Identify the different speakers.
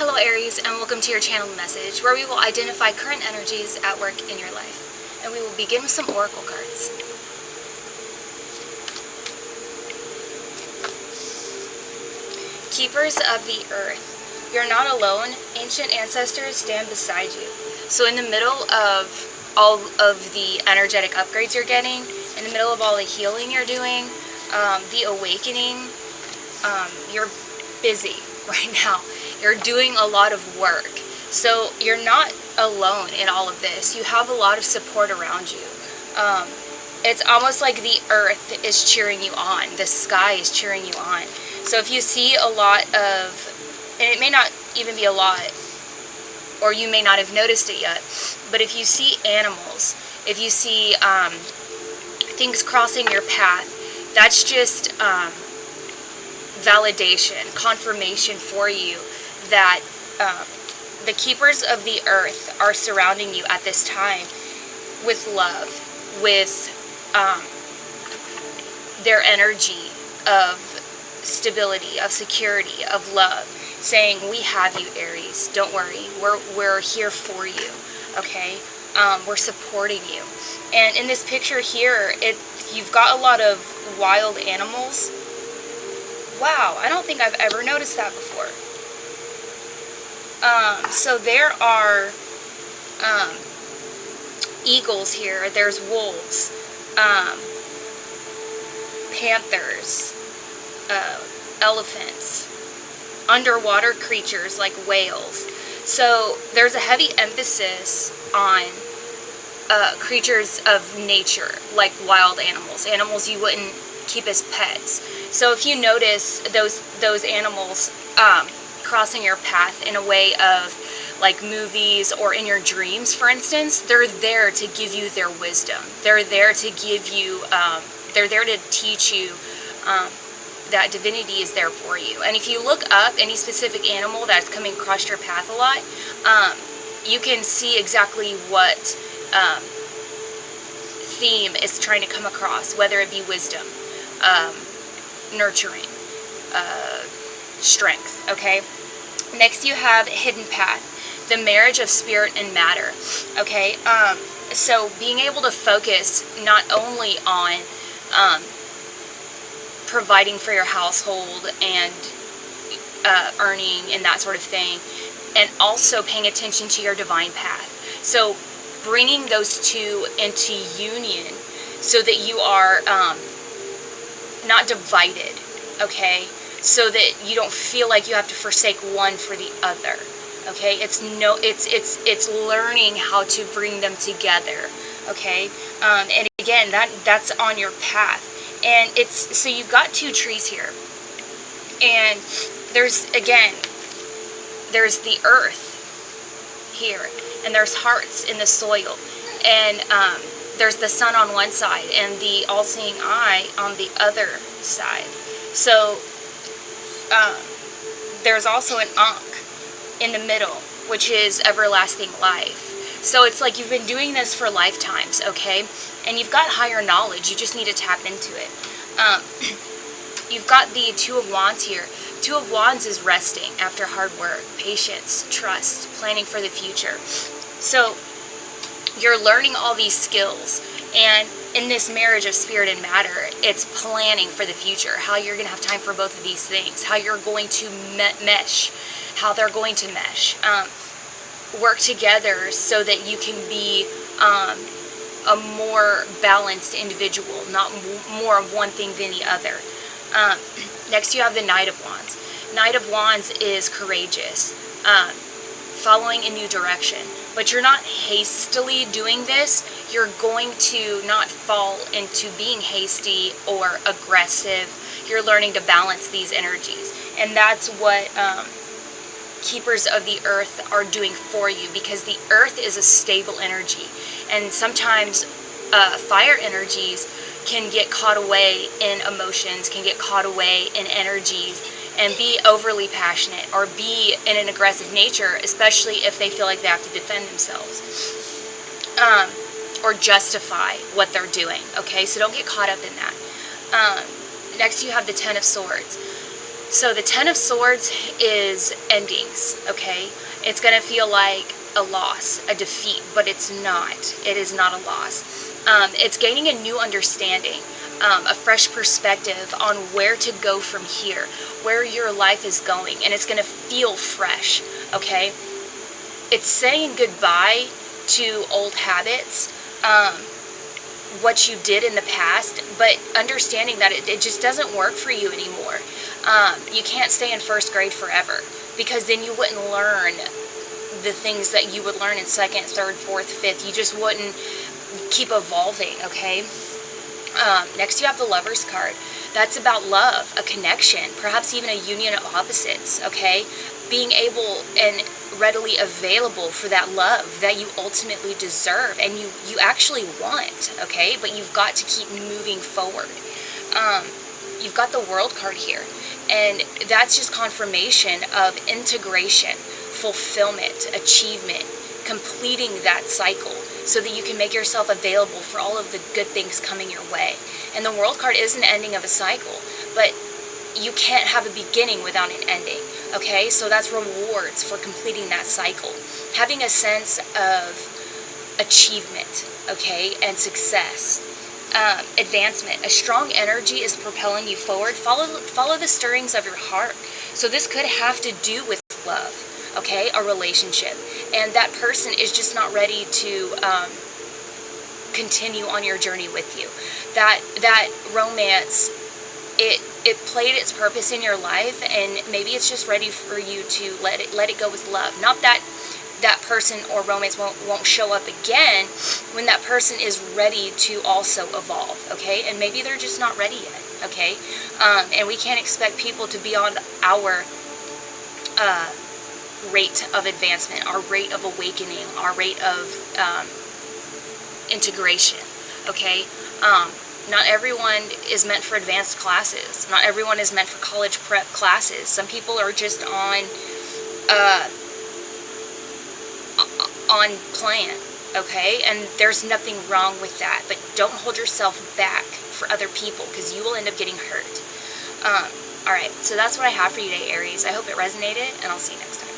Speaker 1: Hello Aries, and welcome to your channeled message, where we will identify current energies at work in your life. And we will begin with some oracle cards. Keepers of the Earth. You're not alone. Ancient ancestors stand beside you. So in the middle of all of the energetic upgrades you're getting, in the middle of all the healing you're doing, the awakening, you're busy right now. You're doing a lot of work. So you're not alone in all of this. You have a lot of support around you. It's almost like the earth is cheering you on. The sky is cheering you on. So if you see a lot of, and it may not even be a lot, or you may not have noticed it yet, but if you see animals, if you see things crossing your path, that's just validation, confirmation for you that the keepers of the earth are surrounding you at this time with love, with their energy of stability, of security, of love, saying, we have you, Aries, don't worry, we're here for you, okay? We're supporting you. And in this picture here, you've got a lot of wild animals. Wow, I don't think I've ever noticed that before. So there are eagles here, there's wolves, panthers, elephants, underwater creatures like whales. So there's a heavy emphasis on creatures of nature, like wild animals, animals you wouldn't keep as pets. So if you notice those animals crossing your path in a way of like movies or in your dreams, for instance, they're there to give you their wisdom. They're there to give you, they're there to teach you that divinity is there for you. And if you look up any specific animal that's coming across your path a lot, you can see exactly what theme is trying to come across, whether it be wisdom, nurturing, strength, okay? Next you have hidden path, the marriage of spirit and matter, okay? So being able to focus not only on providing for your household and earning and that sort of thing, and also paying attention to your divine path. So bringing those two into union so that you are not divided, okay? So that you don't feel like you have to forsake one for the other, okay? It's learning how to bring them together, okay? And again, that's on your path. And so you've got two trees here, and there's the earth here, and there's hearts in the soil, and there's the sun on one side and the all-seeing eye on the other side. So there's also an Ankh in the middle, which is everlasting life. So it's like you've been doing this for lifetimes, okay? And you've got higher knowledge, you just need to tap into it. You've got the Two of Wands here. Two of Wands is resting after hard work, patience, trust, planning for the future. So you're learning all these skills, and in this marriage of spirit and matter, it's planning for the future, how you're going to have time for both of these things, how you're going to mesh, how they're going to mesh, work together so that you can be a more balanced individual, not more of one thing than the other. Next you have the Knight of Wands. Knight of Wands is courageous, following a new direction. But you're not hastily doing this. You're going to not fall into being hasty or aggressive. You're learning to balance these energies. And that's what keepers of the earth are doing for you, because the earth is a stable energy. And sometimes fire energies can get caught away in emotions, can get caught away in energies, and be overly passionate or be in an aggressive nature, especially if they feel like they have to defend themselves or justify what they're doing, okay? So don't get caught up in that. Next you have the Ten of Swords. So the Ten of Swords is endings, okay? It's going to feel like a loss, a defeat, but it's not. It is not a loss. It's gaining a new understanding, a fresh perspective on where to go from here, where your life is going, and it's going to feel fresh, okay? It's saying goodbye to old habits, what you did in the past, but understanding that it just doesn't work for you anymore. You can't stay in first grade forever, because then you wouldn't learn the things that you would learn in second, third, fourth, fifth. You just wouldn't keep evolving, okay? Next you have the Lover's card. That's about love, a connection, perhaps even a union of opposites, okay? Being able and readily available for that love that you ultimately deserve and you actually want, okay? But you've got to keep moving forward. You've got the World card here, and that's just confirmation of integration, fulfillment, achievement, completing that cycle so that you can make yourself available for all of the good things coming your way. And the World card is an ending of a cycle, but you can't have a beginning without an ending, okay? So that's rewards for completing that cycle. Having a sense of achievement, okay, and success. Advancement. A strong energy is propelling you forward. Follow the stirrings of your heart. So this could have to do with love, okay, a relationship. And that person is just not ready to continue on your journey with you. That romance, it played its purpose in your life, and maybe it's just ready for you to let it go with love. Not that that person or romance won't show up again when that person is ready to also evolve, okay? And maybe they're just not ready yet, okay? And we can't expect people to be on our rate of advancement, our rate of awakening, our rate of integration, okay? Not everyone is meant for advanced classes. Not everyone is meant for college prep classes. Some people are just on plan, okay? And there's nothing wrong with that, but don't hold yourself back for other people, because you will end up getting hurt. Alright, so that's what I have for you today, Aries. I hope it resonated, and I'll see you next time.